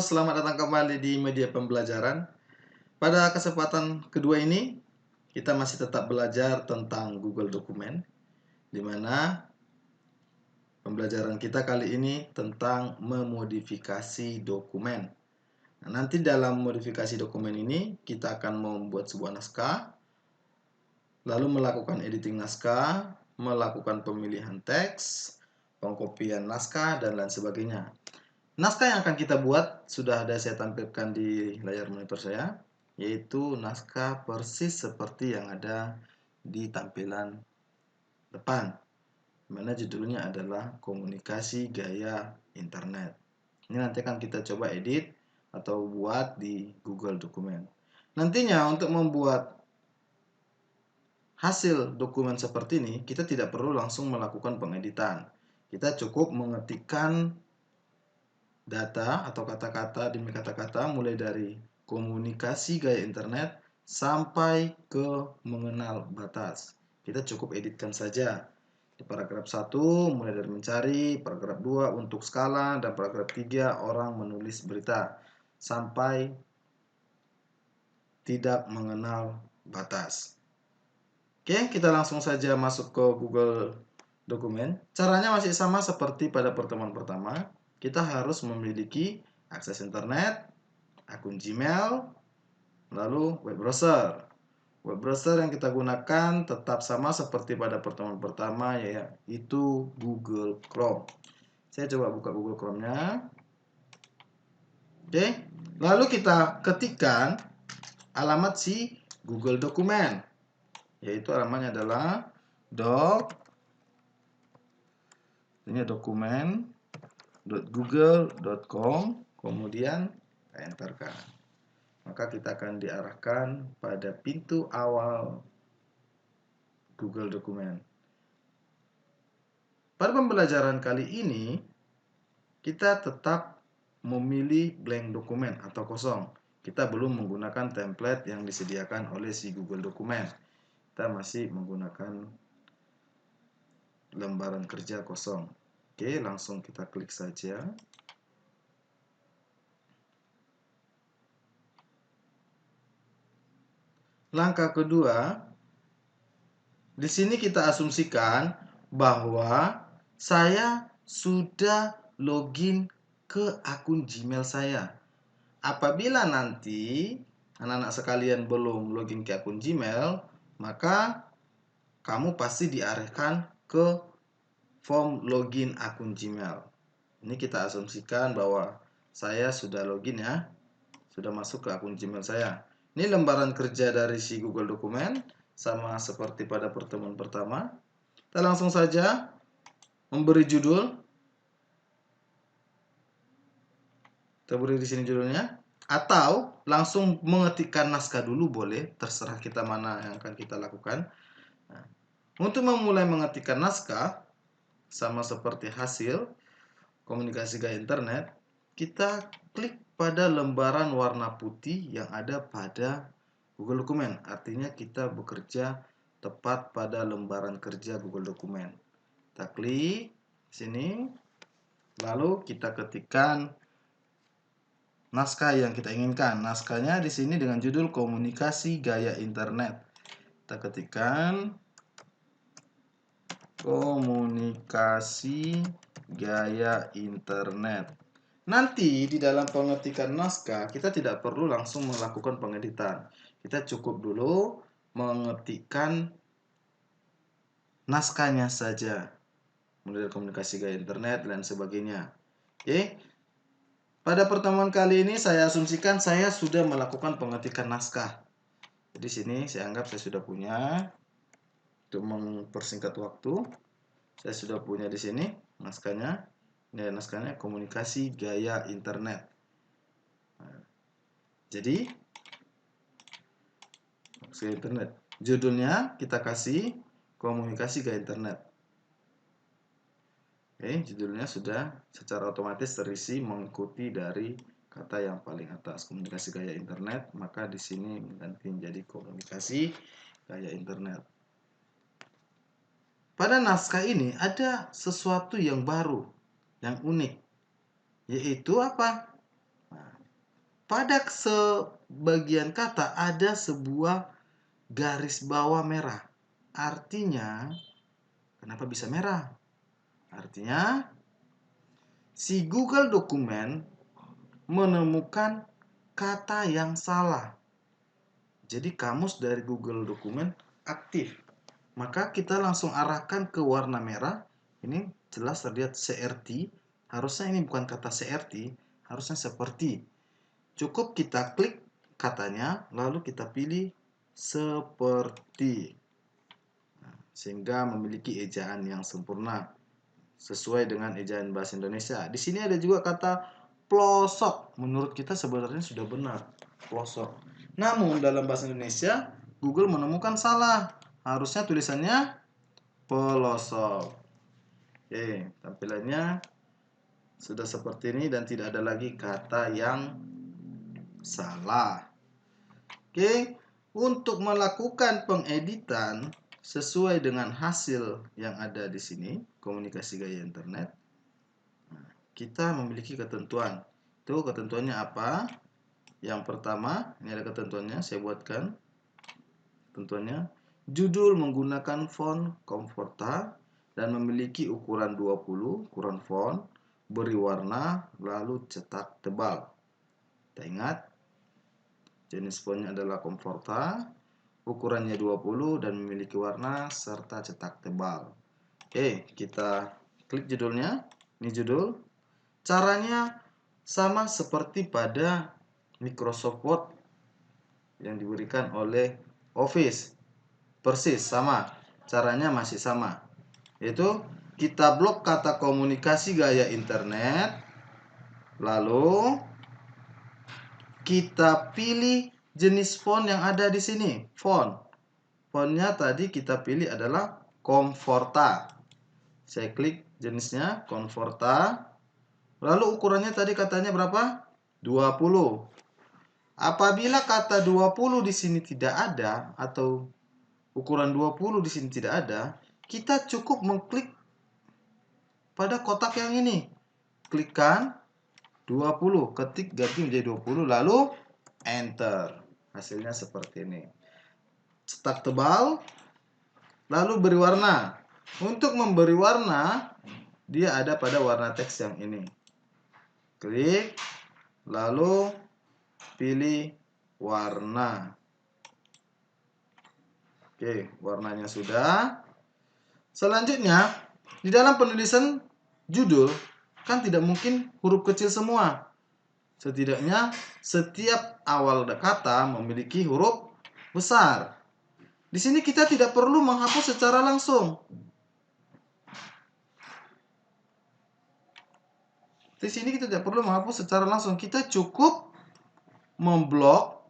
selamat datang kembali di media pembelajaran. Pada kesempatan kedua ini, kita masih tetap belajar tentang Google Dokumen, di mana pembelajaran kita kali ini tentang memodifikasi dokumen. Nah, nanti dalam modifikasi dokumen ini, kita akan membuat sebuah naskah, lalu melakukan editing naskah, melakukan pemilihan teks, pengkopian naskah, dan lain sebagainya. Naskah yang akan kita buat sudah ada saya tampilkan di layar monitor saya, yaitu naskah persis seperti yang ada di tampilan depan, mana judulnya adalah komunikasi gaya internet. Ini nanti akan kita coba edit atau buat di Google Dokumen. Nantinya untuk membuat hasil dokumen seperti ini, kita tidak perlu langsung melakukan pengeditan. Kita cukup mengetikkan data atau kata-kata demi kata-kata mulai dari komunikasi gaya internet sampai ke mengenal batas. Kita cukup editkan saja. Di paragraf 1 mulai dari mencari, paragraf 2 untuk skala, dan paragraf 3 orang menulis berita sampai tidak mengenal batas. Oke, kita langsung saja masuk ke Google Dokumen. Caranya masih sama seperti pada pertemuan pertama. Kita harus memiliki akses internet, akun Gmail, lalu web browser. Web browser yang kita gunakan tetap sama seperti pada pertemuan pertama, yaitu Google Chrome. Saya coba buka Google Chrome-nya. Oke, lalu kita ketikkan alamat si Google Dokumen, yaitu alamatnya adalah dokumen.google.com, kemudian kita enterkan. Maka kita akan diarahkan pada pintu awal Google Dokumen. Pada pembelajaran kali ini, kita tetap memilih blank dokumen atau kosong. Kita belum menggunakan template yang disediakan oleh si Google Dokumen. Kita masih menggunakan lembaran kerja kosong. Oke, langsung kita klik saja. Langkah kedua, di sini kita asumsikan bahwa saya sudah login ke akun Gmail saya. Apabila nanti anak-anak sekalian belum login ke akun Gmail, maka kamu pasti diarahkan ke form login akun Gmail. Ini kita asumsikan bahwa saya sudah login ya, sudah masuk ke akun Gmail saya. Ini lembaran kerja dari si Google Dokumen, sama seperti pada pertemuan pertama. Kita langsung saja memberi judul. Kita beri di sini judulnya, atau langsung mengetikkan naskah dulu boleh, terserah kita mana yang akan kita lakukan. Nah, untuk memulai mengetikkan naskah, sama seperti hasil komunikasi gaya internet, kita klik pada lembaran warna putih yang ada pada Google Dokumen. Artinya kita bekerja tepat pada lembaran kerja Google Dokumen. Kita klik sini, lalu kita ketikkan naskah yang kita inginkan. Naskahnya di sini dengan judul komunikasi gaya internet. Kita ketikkan komunikasi gaya internet. Nanti di dalam pengetikan naskah kita tidak perlu langsung melakukan pengeditan. Kita cukup dulu mengetikkan naskahnya saja, mulai dari komunikasi gaya internet dan sebagainya. Oke. Pada pertemuan kali ini saya asumsikan saya sudah melakukan pengetikan naskah. Di sini saya anggap saya sudah punya. Untuk mempersingkat waktu, saya sudah punya di sini naskahnya. Ini naskahnya komunikasi gaya internet. Nah, jadi internet. Judulnya kita kasih komunikasi gaya internet. Oke, judulnya sudah secara otomatis terisi mengikuti dari kata yang paling atas, komunikasi gaya internet, maka di sini nanti menjadi komunikasi gaya internet. Pada naskah ini ada sesuatu yang baru, yang unik, yaitu apa? Nah, pada sebagian kata ada sebuah garis bawah merah. Artinya, kenapa bisa merah? Artinya, si Google Dokumen menemukan kata yang salah. Jadi kamus dari Google Dokumen aktif. Maka kita langsung arahkan ke warna merah. Ini jelas terlihat CRT. Harusnya ini bukan kata CRT, harusnya seperti. Cukup kita klik katanya, lalu kita pilih seperti. Sehingga memiliki ejaan yang sempurna sesuai dengan ejaan bahasa Indonesia. Di sini ada juga kata pelosok. Menurut kita sebenarnya sudah benar, pelosok. Namun dalam bahasa Indonesia, Google menemukan salah. Harusnya tulisannya pelosok. Oke, tampilannya sudah seperti ini dan tidak ada lagi kata yang salah. Oke, untuk melakukan pengeditan sesuai dengan hasil yang ada di sini, komunikasi gaya internet, kita memiliki ketentuan. Itu ketentuannya apa? Yang pertama, ini ada ketentuannya, saya buatkan. Ketentuannya, judul menggunakan font Comforta dan memiliki ukuran 20, ukuran font, beri warna, lalu cetak tebal. Kita ingat, jenis fontnya adalah Comforta, ukurannya 20 dan memiliki warna serta cetak tebal. Oke, kita klik judulnya. Ini judul. Caranya sama seperti pada Microsoft Word yang diberikan oleh Office. Persis sama. Caranya masih sama. Yaitu kita blok kata komunikasi gaya internet. Lalu kita pilih jenis font yang ada di sini. Fontnya tadi kita pilih adalah Comforta. Saya klik jenisnya Comforta. Lalu ukurannya tadi katanya berapa? 20. Apabila kata 20 di sini tidak ada atau ukuran 20 di sini tidak ada, kita cukup mengklik pada kotak yang ini. Klikkan 20, ketik ganti menjadi 20, lalu enter. Hasilnya seperti ini. Cetak tebal, lalu beri warna. Untuk memberi warna, dia ada pada warna teks yang ini. Klik, lalu pilih warna. Oke, warnanya sudah. Selanjutnya, di dalam penulisan judul, kan tidak mungkin huruf kecil semua. Setidaknya setiap awal kata memiliki huruf besar. Di sini kita tidak perlu menghapus secara langsung. Di sini kita tidak perlu menghapus secara langsung. Kita cukup memblok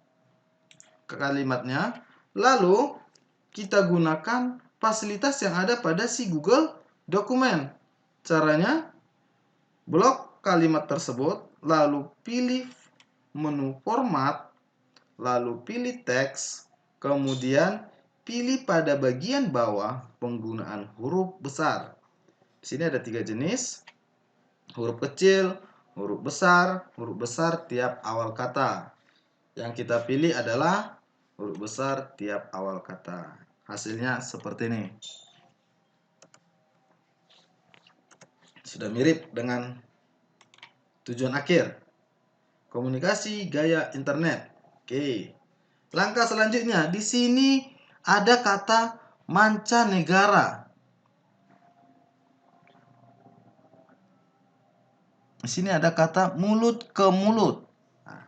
kalimatnya, lalu kita gunakan fasilitas yang ada pada si Google Dokumen. Caranya, blok kalimat tersebut, lalu pilih menu format, lalu pilih teks, kemudian pilih pada bagian bawah penggunaan huruf besar. Di sini ada 3 jenis, huruf kecil, huruf besar tiap awal kata. Yang kita pilih adalah huruf besar tiap awal kata. Hasilnya seperti ini. Sudah mirip dengan tujuan akhir. Komunikasi gaya internet. Oke. Langkah selanjutnya, di sini ada kata mancanegara. Di sini ada kata mulut ke mulut. Nah,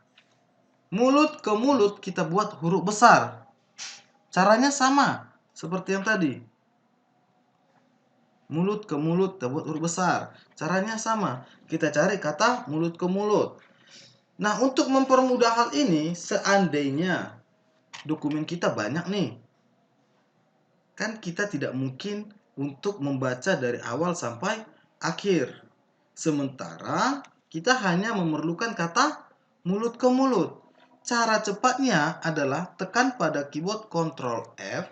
mulut ke mulut kita buat huruf besar. Caranya sama seperti yang tadi. Mulut ke mulut kita buat huruf besar. Caranya sama. Kita cari kata mulut ke mulut. Nah, untuk mempermudah hal ini, seandainya dokumen kita banyak nih, kan kita tidak mungkin untuk membaca dari awal sampai akhir. Sementara kita hanya memerlukan kata mulut ke mulut. Cara cepatnya adalah tekan pada keyboard Ctrl F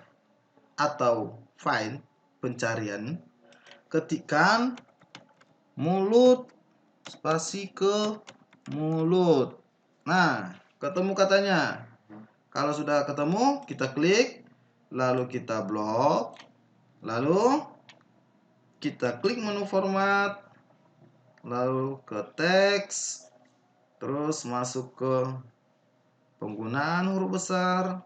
atau Find pencarian, ketikkan mulut spasi ke mulut. Nah, ketemu katanya. Kalau sudah ketemu, kita klik, lalu kita blok, lalu kita klik menu format, lalu ke teks, terus masuk ke penggunaan huruf besar,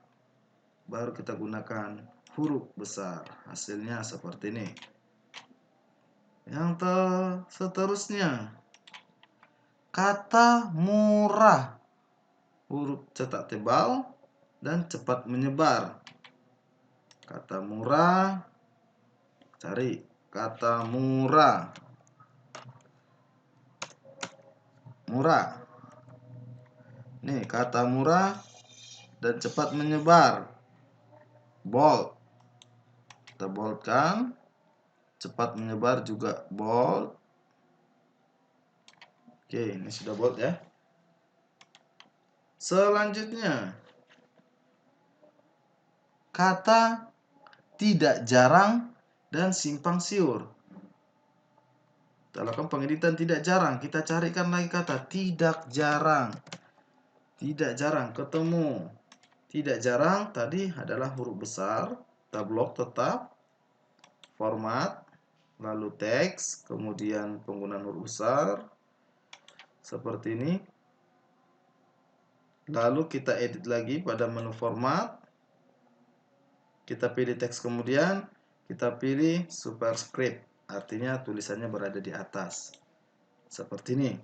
baru kita gunakan huruf besar. Hasilnya seperti ini. Yang seterusnya, kata murah, huruf cetak tebal dan cepat menyebar. Kata murah, cari kata murah. Murah. Nih, kata murah dan cepat menyebar. Bold. Kita boldkan. Cepat menyebar juga bold. Oke, ini sudah bold ya. Selanjutnya, kata tidak jarang dan simpang siur. Kita lakukan pengeditan tidak jarang. Kita carikan lagi kata tidak jarang. Tidak jarang ketemu. Tidak jarang tadi adalah huruf besar. Kita blok tetap. Format. Lalu teks. Kemudian penggunaan huruf besar. Seperti ini. Lalu kita edit lagi pada menu format. Kita pilih teks kemudian. Kita pilih superscript. Artinya tulisannya berada di atas. Seperti ini.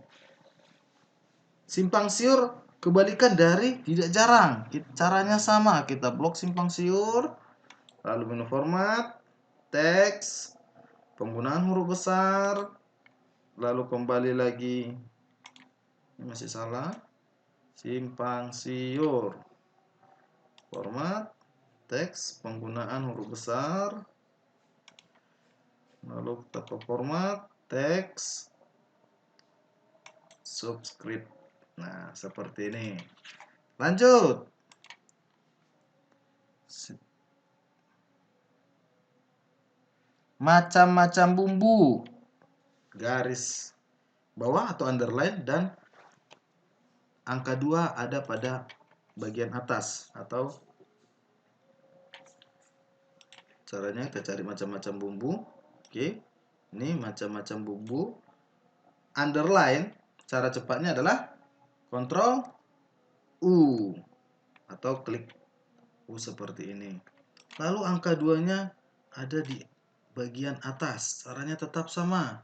Simpang siur kebalikan dari tidak jarang. Caranya sama. Kita blok simpang siur. Lalu menu format. Teks. Penggunaan huruf besar. Lalu kembali lagi. Ini masih salah. Simpang siur. Format. Teks. Penggunaan huruf besar. Lalu kita ke format. Teks. Subscript. Nah, seperti ini. Lanjut. Macam-macam bumbu. Garis bawah atau underline dan angka 2 ada pada bagian atas. Atau caranya kita cari macam-macam bumbu. Oke. Ini macam-macam bumbu. Underline, cara cepatnya adalah Ctrl U atau klik U seperti ini. Lalu angka 2-nya ada di bagian atas. Caranya tetap sama.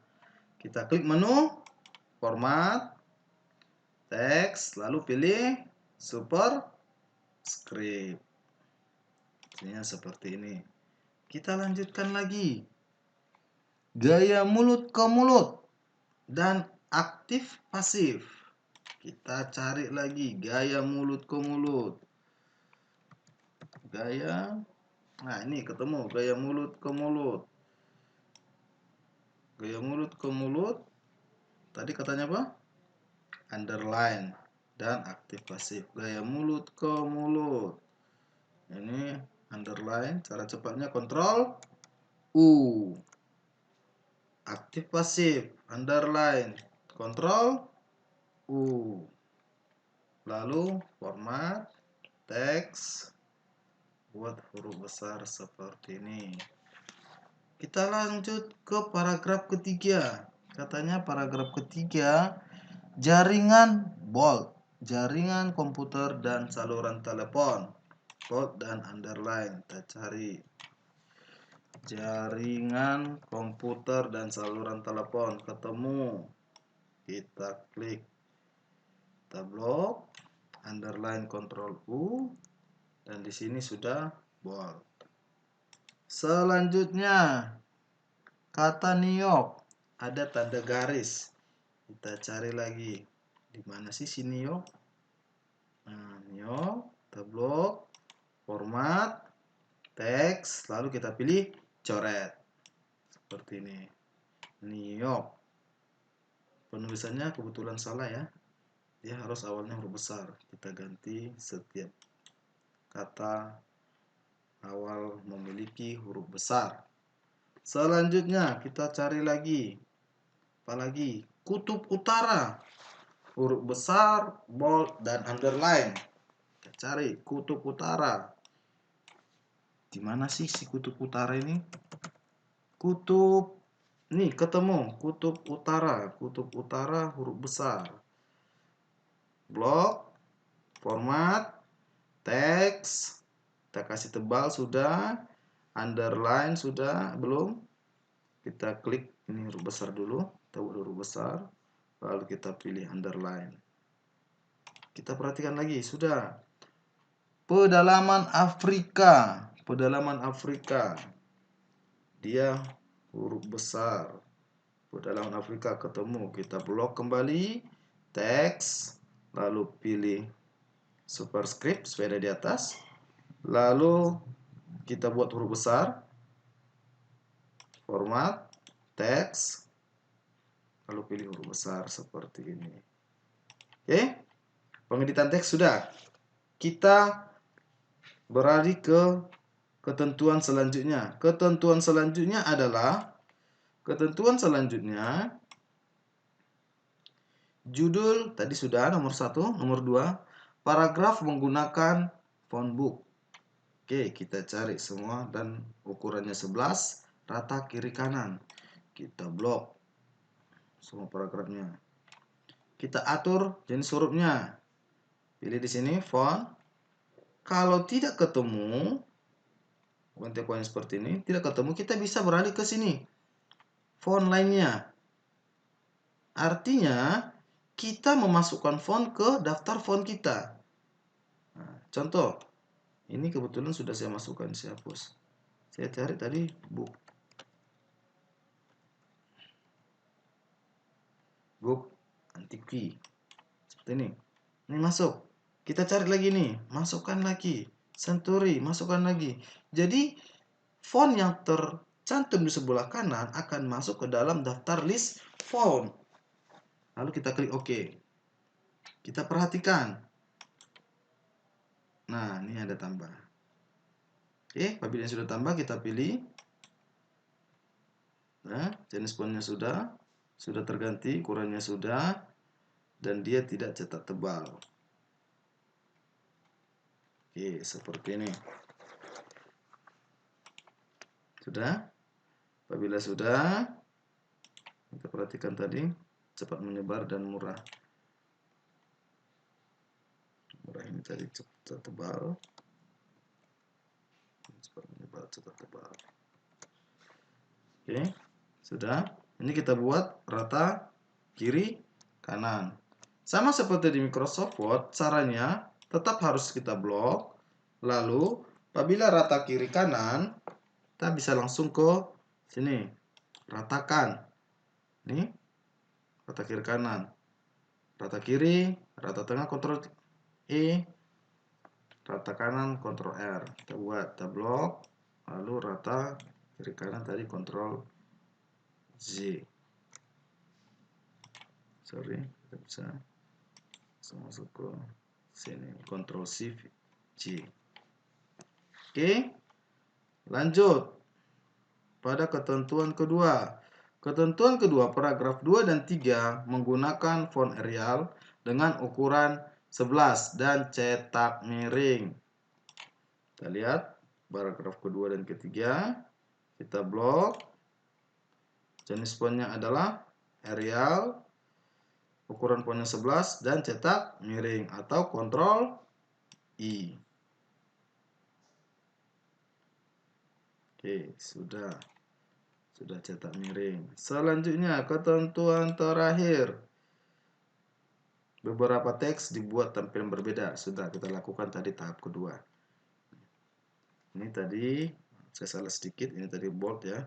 Kita klik menu format, teks, lalu pilih superscript. Hasilnya seperti ini. Kita lanjutkan lagi. Gaya mulut ke mulut dan aktif pasif. Kita cari lagi gaya mulut ke mulut. Gaya. Nah, ini ketemu gaya mulut ke mulut. Gaya mulut ke mulut. Tadi katanya apa? Underline dan aktif pasif. Gaya mulut ke mulut. Ini underline, cara cepatnya Ctrl U. Aktif pasif, underline, Ctrl U. Lalu format, teks, buat huruf besar seperti ini. Kita lanjut ke paragraf ketiga. Katanya paragraf ketiga, jaringan bold, jaringan komputer dan saluran telepon. Bold dan underline. Kita cari jaringan komputer dan saluran telepon. Ketemu. Kita klik. Kita blok. Underline Ctrl U. Dan di sini sudah bold. Selanjutnya, kata New York. Ada tanda garis. Kita cari lagi. Di mana sih si New York? Nah, New York. Kita blok. Format. Teks. Lalu kita pilih coret. Seperti ini. New York. Penulisannya kebetulan salah ya. Dia harus awalnya huruf besar. Kita ganti setiap kata awal memiliki huruf besar. Selanjutnya kita cari lagi. Apalagi kutub utara. huruf besar, bold, dan underline. Kita cari kutub utara. Di mana sih si kutub utara ini? Kutub, nih ketemu kutub utara huruf besar. Blok, format, teks, kita kasih tebal sudah, underline sudah, belum? Kita klik ini huruf besar dulu, kita buat huruf besar, lalu kita pilih underline. Kita perhatikan lagi, sudah. Pedalaman Afrika, dia huruf besar. Pedalaman Afrika ketemu, kita blok kembali, teks, lalu pilih superscript sesuai ada di atas, lalu kita buat huruf besar, format, teks, lalu pilih huruf besar seperti ini. Oke, pengeditan teks sudah. Kita beralih ke ketentuan selanjutnya. Ketentuan selanjutnya adalah judul tadi sudah nomor 1, nomor 2, paragraf menggunakan font book. Oke, kita cari semua dan ukurannya 11, rata kiri kanan. Kita blok semua paragrafnya. Kita atur jenis hurufnya. Pilih di sini font. Kalau tidak ketemu, poin seperti ini, tidak ketemu, kita bisa beralih ke sini. Font lainnya. Artinya, kita memasukkan font ke daftar font kita. Nah, contoh, ini kebetulan sudah saya masukkan, saya hapus. Saya cari tadi book antiqui. Seperti ini. Ini masuk. Kita cari lagi nih, masukkan lagi. Century, masukkan lagi. Jadi, font yang tercantum di sebelah kanan akan masuk ke dalam daftar list font. Lalu kita klik OK. Kita perhatikan. Nah, ini ada tambah. Oke, apabila sudah tambah, kita pilih. Nah, jenis fontnya sudah terganti, ukurannya sudah, dan dia tidak cetak tebal. Oke, seperti ini. Sudah? Apabila sudah, kita perhatikan tadi, cepat menyebar dan murah. Murah ini tadi cepat tebal. Cepat menyebar, cepat tebal. Oke, sudah. Ini kita buat rata kiri kanan. Sama seperti di Microsoft Word, caranya tetap harus kita blok. Lalu, apabila rata kiri kanan, kita bisa langsung ke sini. Ratakan. Ini, rata kiri kanan. Rata kiri, rata tengah, Ctrl E. Rata kanan, Ctrl R. Kita buat, kita blok. Lalu rata kiri kanan tadi Ctrl Z. Sorry, kita bisa masuk ke sini, Ctrl Shift J. Oke, lanjut pada ketentuan kedua. Ketentuan kedua, paragraf 2 dan 3 menggunakan font Arial dengan ukuran 11 dan cetak miring. Kita lihat paragraf kedua dan ketiga. Kita blok. Jenis fontnya adalah Arial. Ukuran fontnya 11 dan cetak miring atau Ctrl I. Oke, sudah cetak miring. Selanjutnya, ketentuan terakhir. Beberapa teks dibuat tampilan berbeda. Sudah kita lakukan tadi tahap kedua. Ini tadi saya salah sedikit, ini tadi bold ya.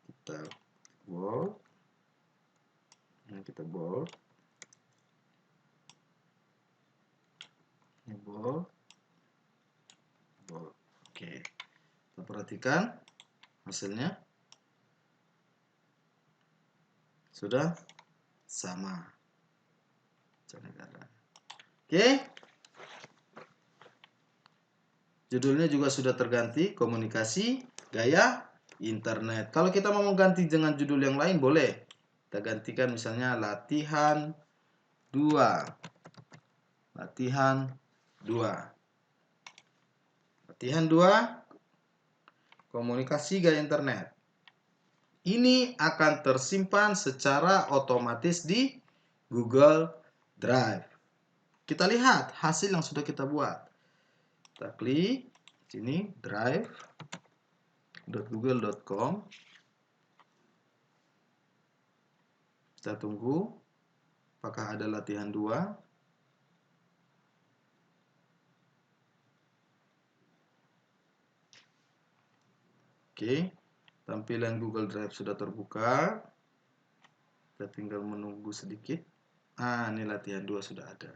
Kita bold. Ini kita bold. Ini bold. Bold. Oke. Kita perhatikan hasilnya. Sudah sama. Oke. Judulnya juga sudah terganti, komunikasi gaya internet. Kalau kita mau mengganti dengan judul yang lain boleh. Kita gantikan misalnya latihan 2. Latihan 2. Latihan 2. Komunikasi gaya internet. Ini akan tersimpan secara otomatis di Google Drive. Kita lihat hasil yang sudah kita buat. Kita klik sini drive.google.com. Kita tunggu apakah ada latihan 2. Oke, tampilan Google Drive sudah terbuka. Kita tinggal menunggu sedikit. Ini latihan 2 sudah ada.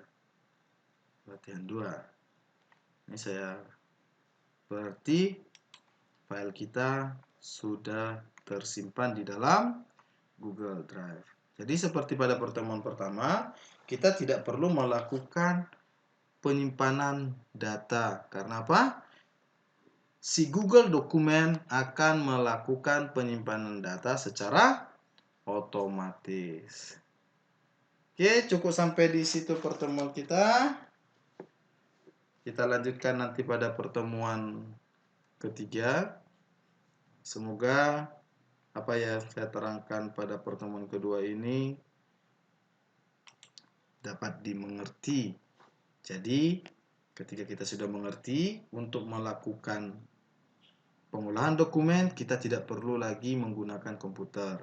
Latihan 2. Ini saya berarti file kita sudah tersimpan di dalam Google Drive. Jadi seperti pada pertemuan pertama, kita tidak perlu melakukan penyimpanan data. Karena apa? Si Google Dokumen akan melakukan penyimpanan data secara otomatis. Oke, cukup sampai di situ pertemuan kita. Kita lanjutkan nanti pada pertemuan ketiga. Semoga apa yang saya terangkan pada pertemuan kedua ini dapat dimengerti. Jadi, ketika kita sudah mengerti, untuk melakukan pengolahan dokumen, kita tidak perlu lagi menggunakan komputer.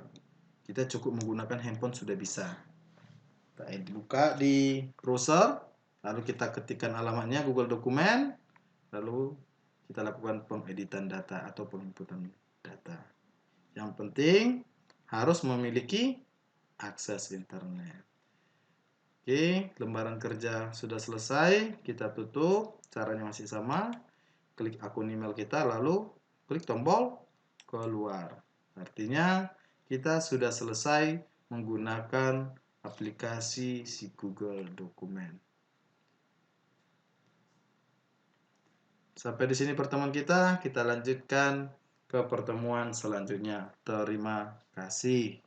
Kita cukup menggunakan handphone sudah bisa. Kita buka di browser, lalu kita ketikkan alamatnya Google Dokumen, lalu kita lakukan pengeditan data atau penginputan data. Yang penting harus memiliki akses internet. Oke, lembaran kerja sudah selesai. Kita tutup. Caranya masih sama. Klik akun email kita, lalu klik tombol keluar. Artinya kita sudah selesai menggunakan aplikasi si Google Dokumen. Sampai di sini pertemuan kita lanjutkan ke pertemuan selanjutnya. Terima kasih.